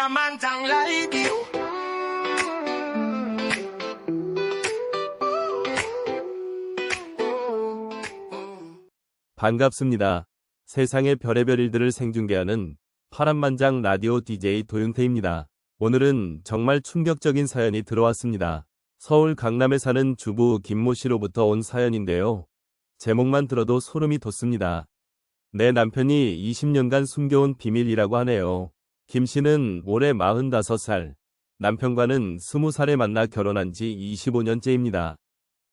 파란만장 라디오. 반갑습니다. 세상의 별의별 일들을 생중계하는 파란만장 라디오 DJ 도윤태입니다. 오늘은 정말 충격적인 사연이 들어왔습니다. 서울 강남에 사는 주부 김모 씨로부터 온 사연인데요. 제목만 들어도 소름이 돋습니다. 내 남편이 20년간 숨겨온 비밀이라고 하네요. 김 씨는 올해 45살, 남편과는 20살에 만나 결혼한 지 25년째입니다.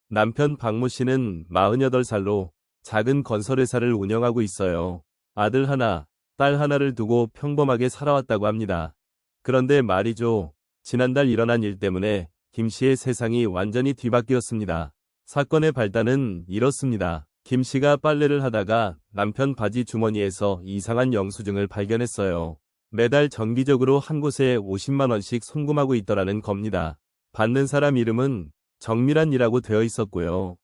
남편 박모 씨는 48살로 작은 건설회사를 운영하고 있어요. 아들 하나, 딸 하나를 두고 평범하게 살아왔다고 합니다. 그런데 말이죠. 지난달 일어난 일 때문에 김 씨의 세상이 완전히 뒤바뀌었습니다. 사건의 발단은 이렇습니다. 김 씨가 빨래를 하다가 남편 바지 주머니에서 이상한 영수증을 발견했어요. 매달 정기적으로 한 곳에 50만 원씩 송금하고 있더라는 겁니다. 받는 사람 이름은 정미란이라고 되어 있었고요.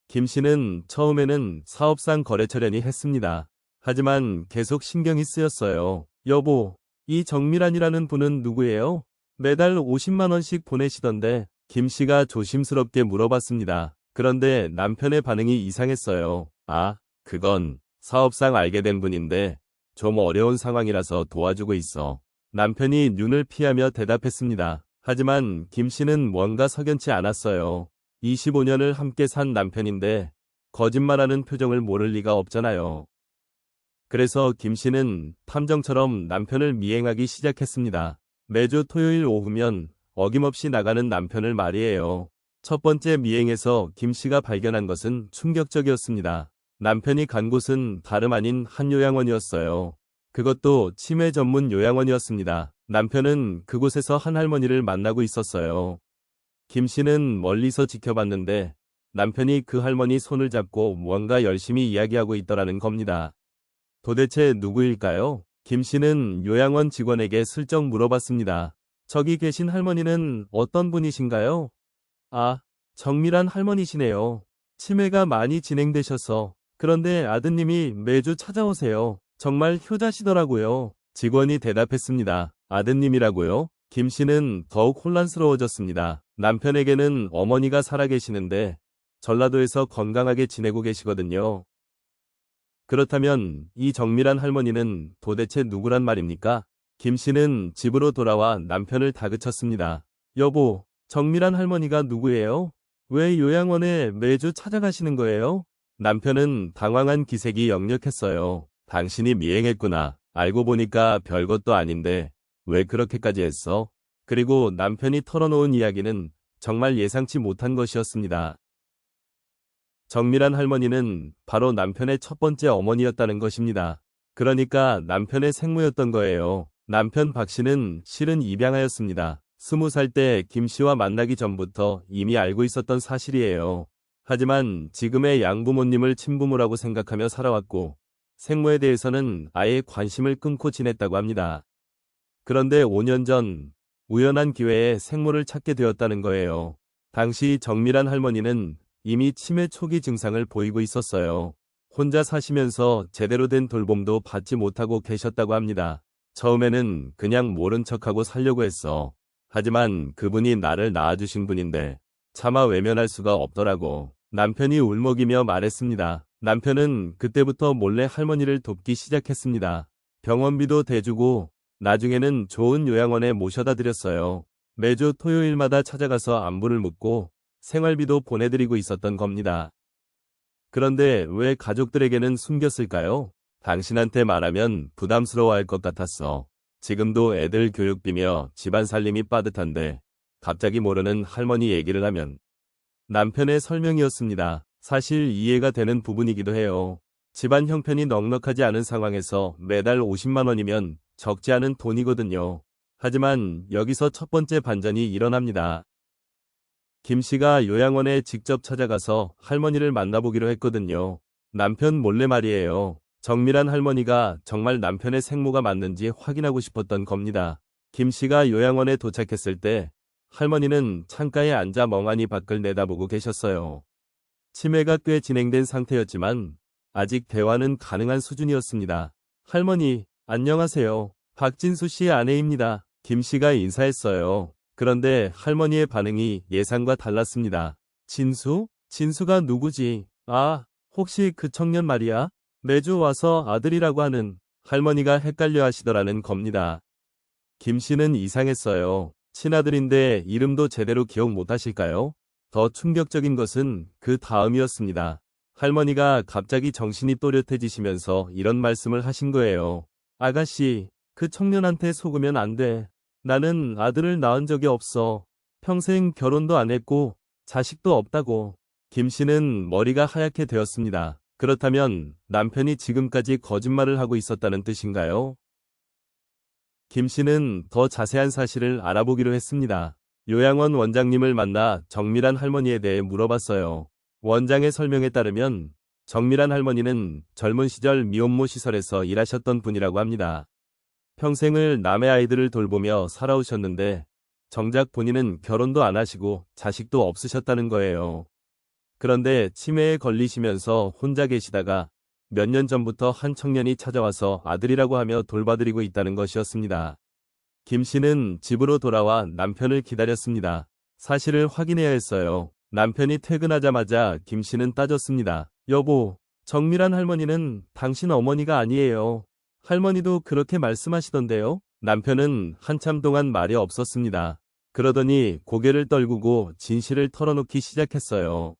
김 씨는 처음에는 사업상 거래처려니 했습니다. 하지만 계속 신경이 쓰였어요. 여보, 이 정미란이라는 분은 누구예요? 매달 50만 원씩 보내시던데. 김 씨가 조심스럽게 물어봤습니다. 그런데 남편의 반응이 이상했어요. 아, 그건 사업상 알게 된 분인데 좀 어려운 상황이라서 도와주고 있어. 남편이 눈을 피하며 대답했습니다. 하지만 김 씨는 뭔가 석연치 않았어요. 25년을 함께 산 남편인데 거짓말하는 표정을 모를 리가 없잖아요. 그래서 김 씨는 탐정처럼 남편을 미행하기 시작했습니다. 매주 토요일 오후면 어김없이 나가는 남편을 말이에요. 첫 번째 미행에서 김 씨가 발견한 것은 충격적이었습니다. 남편이 간 곳은 다름 아닌 한 요양원이었어요. 그것도 치매 전문 요양원이었습니다. 남편은 그곳에서 한 할머니를 만나고 있었어요. 김 씨는 멀리서 지켜봤는데 남편이 그 할머니 손을 잡고 뭔가 열심히 이야기하고 있더라는 겁니다. 도대체 누구일까요? 김 씨는 요양원 직원에게 슬쩍 물어봤습니다. 저기 계신 할머니는 어떤 분이신가요? 아, 정밀한 할머니시네요. 치매가 많이 진행되셔서. 그런데 아드님이 매주 찾아오세요. 정말 효자시더라고요. 직원이 대답했습니다. 아드님이라고요? 김 씨는 더욱 혼란스러워졌습니다. 남편에게는 어머니가 살아계시는데 전라도에서 건강하게 지내고 계시거든요. 그렇다면 이 정밀한 할머니는 도대체 누구란 말입니까? 김 씨는 집으로 돌아와 남편을 다그쳤습니다. 여보, 정밀한 할머니가 누구예요? 왜 요양원에 매주 찾아가시는 거예요? 남편은 당황한 기색이 역력했어요. 당신이 미행했구나. 알고 보니까 별것도 아닌데 왜 그렇게까지 했어? 그리고 남편이 털어놓은 이야기는 정말 예상치 못한 것이었습니다. 정밀한 할머니는 바로 남편의 첫 번째 어머니였다는 것입니다. 그러니까 남편의 생모였던 거예요. 남편 박 씨는 실은 입양하였습니다. 20살 때 김 씨와 만나기 전부터 이미 알고 있었던 사실이에요. 하지만 지금의 양부모님을 친부모라고 생각하며 살아왔고 생모에 대해서는 아예 관심을 끊고 지냈다고 합니다. 그런데 5년 전 우연한 기회에 생모를 찾게 되었다는 거예요. 당시 정밀한 할머니는 이미 치매 초기 증상을 보이고 있었어요. 혼자 사시면서 제대로 된 돌봄도 받지 못하고 계셨다고 합니다. 처음에는 그냥 모른 척하고 살려고 했어. 하지만 그분이 나를 낳아주신 분인데 차마 외면할 수가 없더라고. 남편이 울먹이며 말했습니다. 남편은 그때부터 몰래 할머니를 돕기 시작했습니다. 병원비도 대주고 나중에는 좋은 요양원에 모셔다 드렸어요. 매주 토요일마다 찾아가서 안부를 묻고 생활비도 보내드리고 있었던 겁니다. 그런데 왜 가족들에게는 숨겼을까요? 당신한테 말하면 부담스러워할 것 같았어. 지금도 애들 교육비며 집안 살림이 빠듯한데 갑자기 모르는 할머니 얘기를 하면. 남편의 설명이었습니다. 사실 이해가 되는 부분이기도 해요. 집안 형편이 넉넉하지 않은 상황에서 매달 50만 원이면 적지 않은 돈이거든요. 하지만 여기서 첫 번째 반전이 일어납니다. 김 씨가 요양원에 직접 찾아가서 할머니를 만나보기로 했거든요. 남편 몰래 말이에요. 정밀한 할머니가 정말 남편의 생모가 맞는지 확인하고 싶었던 겁니다. 김 씨가 요양원에 도착했을 때 할머니는 창가에 앉아 멍하니 밖을 내다보고 계셨어요. 치매가 꽤 진행된 상태였지만 아직 대화는 가능한 수준이었습니다. 할머니, 안녕하세요. 박진수 씨 아내입니다. 김 씨가 인사했어요. 그런데 할머니의 반응이 예상과 달랐습니다. 진수? 진수가 누구지? 아, 혹시 그 청년 말이야? 매주 와서 아들이라고 하는. 할머니가 헷갈려 하시더라는 겁니다. 김 씨는 이상했어요. 친아들인데 이름도 제대로 기억 못 하실까요? 더 충격적인 것은 그 다음이었습니다. 할머니가 갑자기 정신이 또렷해지시면서 이런 말씀을 하신 거예요. 아가씨, 그 청년한테 속으면 안 돼. 나는 아들을 낳은 적이 없어. 평생 결혼도 안 했고 자식도 없다고. 김 씨는 머리가 하얗게 되었습니다. 그렇다면 남편이 지금까지 거짓말을 하고 있었다는 뜻인가요? 김 씨는 더 자세한 사실을 알아보기로 했습니다. 요양원 원장님을 만나 정밀한 할머니에 대해 물어봤어요. 원장의 설명에 따르면 정밀한 할머니는 젊은 시절 미혼모 시설에서 일하셨던 분이라고 합니다. 평생을 남의 아이들을 돌보며 살아오셨는데 정작 본인은 결혼도 안 하시고 자식도 없으셨다는 거예요. 그런데 치매에 걸리시면서 혼자 계시다가 몇 년 전부터 한 청년이 찾아와서 아들이라고 하며 돌봐드리고 있다는 것이었습니다. 김 씨는 집으로 돌아와 남편을 기다렸습니다. 사실을 확인해야 했어요. 남편이 퇴근하자마자 김 씨는 따졌습니다. 여보, 정밀한 할머니는 당신 어머니가 아니에요. 할머니도 그렇게 말씀하시던데요? 남편은 한참 동안 말이 없었습니다. 그러더니 고개를 떨구고 진실을 털어놓기 시작했어요.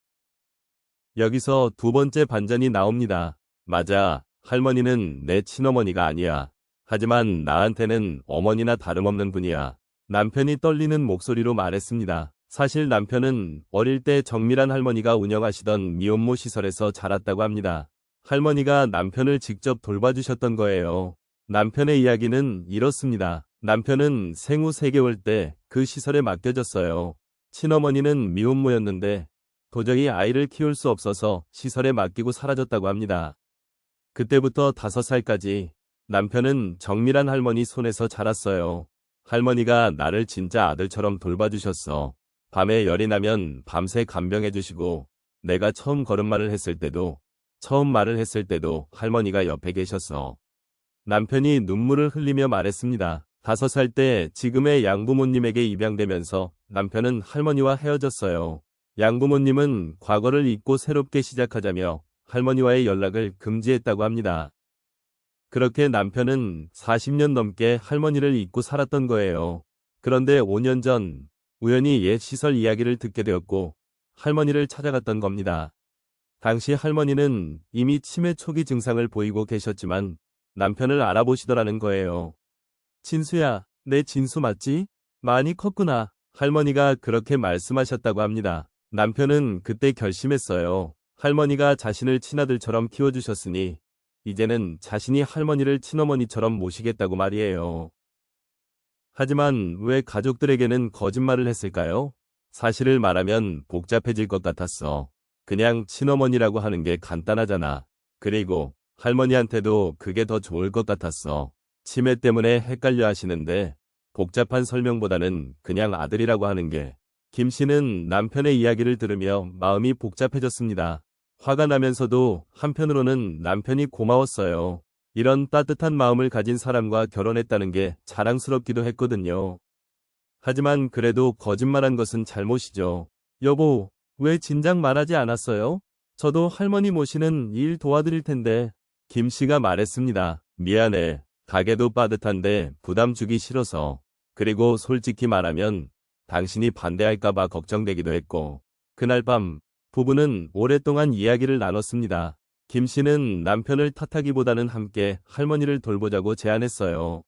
여기서 두 번째 반전이 나옵니다. 맞아, 할머니는 내 친어머니가 아니야. 하지만 나한테는 어머니나 다름없는 분이야. 남편이 떨리는 목소리로 말했습니다. 사실 남편은 어릴 때 정밀한 할머니가 운영하시던 미혼모 시설에서 자랐다고 합니다. 할머니가 남편을 직접 돌봐주셨던 거예요. 남편의 이야기는 이렇습니다. 남편은 생후 3개월 때 그 시설에 맡겨졌어요. 친어머니는 미혼모였는데 도저히 아이를 키울 수 없어서 시설에 맡기고 사라졌다고 합니다. 그때부터 5살까지 남편은 정밀한 할머니 손에서 자랐어요. 할머니가 나를 진짜 아들처럼 돌봐주셨어. 밤에 열이 나면 밤새 간병해주시고 내가 처음 걸음마를 했을 때도 처음 말을 했을 때도 할머니가 옆에 계셨어. 남편이 눈물을 흘리며 말했습니다. 5살 때 지금의 양부모님에게 입양되면서 남편은 할머니와 헤어졌어요. 양부모님은 과거를 잊고 새롭게 시작하자며 할머니와의 연락을 금지했다고 합니다. 그렇게 남편은 40년 넘게 할머니를 잊고 살았던 거예요. 그런데 5년 전 우연히 옛 시설 이야기를 듣게 되었고 할머니를 찾아갔던 겁니다. 당시 할머니는 이미 치매 초기 증상을 보이고 계셨지만 남편을 알아보시더라는 거예요. 진수야, 내 진수 맞지? 많이 컸구나. 할머니가 그렇게 말씀하셨다고 합니다. 남편은 그때 결심했어요. 할머니가 자신을 친아들처럼 키워주셨으니 이제는 자신이 할머니를 친어머니처럼 모시겠다고 말이에요. 하지만 왜 가족들에게는 거짓말을 했을까요? 사실을 말하면 복잡해질 것 같았어. 그냥 친어머니라고 하는 게 간단하잖아. 그리고 할머니한테도 그게 더 좋을 것 같았어. 치매 때문에 헷갈려 하시는데 복잡한 설명보다는 그냥 아들이라고 하는 게. 김 씨는 남편의 이야기를 들으며 마음이 복잡해졌습니다. 화가 나면서도 한편으로는 남편이 고마웠어요. 이런 따뜻한 마음을 가진 사람과 결혼했다는 게 자랑스럽기도 했거든요. 하지만 그래도 거짓말한 것은 잘못이죠. 여보, 왜 진작 말하지 않았어요? 저도 할머니 모시는 일 도와드릴 텐데. 김 씨가 말했습니다. 미안해. 가게도 빠듯한데 부담 주기 싫어서. 그리고 솔직히 말하면 당신이 반대할까봐 걱정되기도 했고. 그날 밤 부부는 오랫동안 이야기를 나눴습니다. 김 씨는 남편을 탓하기보다는 함께 할머니를 돌보자고 제안했어요.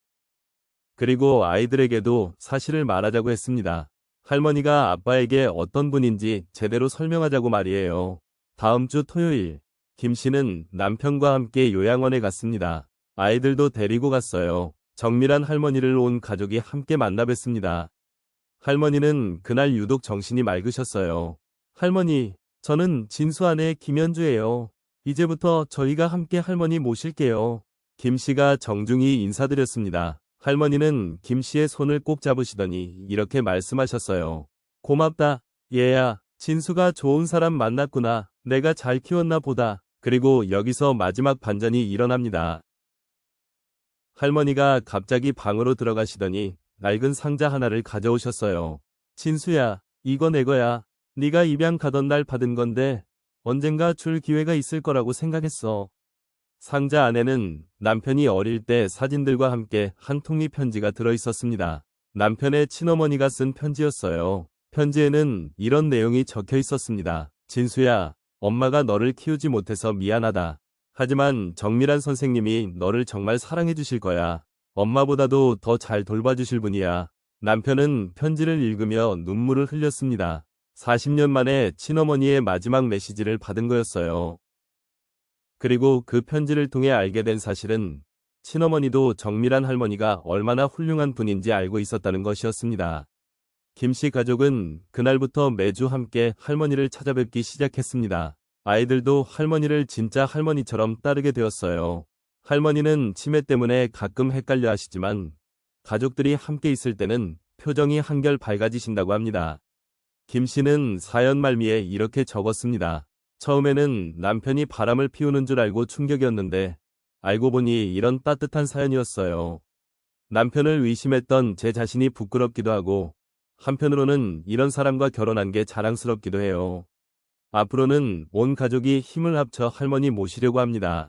그리고 아이들에게도 사실을 말하자고 했습니다. 할머니가 아빠에게 어떤 분인지 제대로 설명하자고 말이에요. 다음 주 토요일, 김 씨는 남편과 함께 요양원에 갔습니다. 아이들도 데리고 갔어요. 정밀한 할머니를 온 가족이 함께 만나 뵀습니다. 할머니는 그날 유독 정신이 맑으셨어요. 할머니, 저는 진수 아내 김연주예요. 이제부터 저희가 함께 할머니 모실게요. 김 씨가 정중히 인사드렸습니다. 할머니는 김 씨의 손을 꼭 잡으시더니 이렇게 말씀하셨어요. 고맙다, 얘야. 진수가 좋은 사람 만났구나. 내가 잘 키웠나 보다. 그리고 여기서 마지막 반전이 일어납니다. 할머니가 갑자기 방으로 들어가시더니 낡은 상자 하나를 가져오셨어요. 진수야, 이거 내 거야. 네가 입양 가던 날 받은 건데 언젠가 줄 기회가 있을 거라고 생각했어. 상자 안에는 남편이 어릴 때 사진들과 함께 한 통이 편지가 들어 있었습니다. 남편의 친어머니가 쓴 편지였어요. 편지에는 이런 내용이 적혀 있었습니다. 진수야, 엄마가 너를 키우지 못해서 미안하다. 하지만 정밀한 선생님이 너를 정말 사랑해 주실 거야. 엄마보다도 더 잘 돌봐주실 분이야. 남편은 편지를 읽으며 눈물을 흘렸습니다. 40년 만에 친어머니의 마지막 메시지를 받은 거였어요. 그리고 그 편지를 통해 알게 된 사실은 친어머니도 정밀한 할머니가 얼마나 훌륭한 분인지 알고 있었다는 것이었습니다. 김씨 가족은 그날부터 매주 함께 할머니를 찾아뵙기 시작했습니다. 아이들도 할머니를 진짜 할머니처럼 따르게 되었어요. 할머니는 치매 때문에 가끔 헷갈려 하시지만 가족들이 함께 있을 때는 표정이 한결 밝아지신다고 합니다. 김씨는 사연 말미에 이렇게 적었습니다. 처음에는 남편이 바람을 피우는 줄 알고 충격이었는데 알고 보니 이런 따뜻한 사연이었어요. 남편을 의심했던 제 자신이 부끄럽기도 하고 한편으로는 이런 사람과 결혼한 게 자랑스럽기도 해요. 앞으로는 온 가족이 힘을 합쳐 할머니 모시려고 합니다.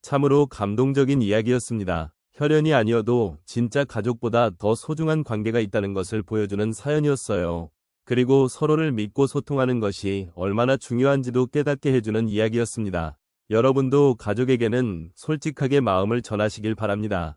참으로 감동적인 이야기였습니다. 혈연이 아니어도 진짜 가족보다 더 소중한 관계가 있다는 것을 보여주는 사연이었어요. 그리고 서로를 믿고 소통하는 것이 얼마나 중요한지도 깨닫게 해주는 이야기였습니다. 여러분도 가족에게는 솔직하게 마음을 전하시길 바랍니다.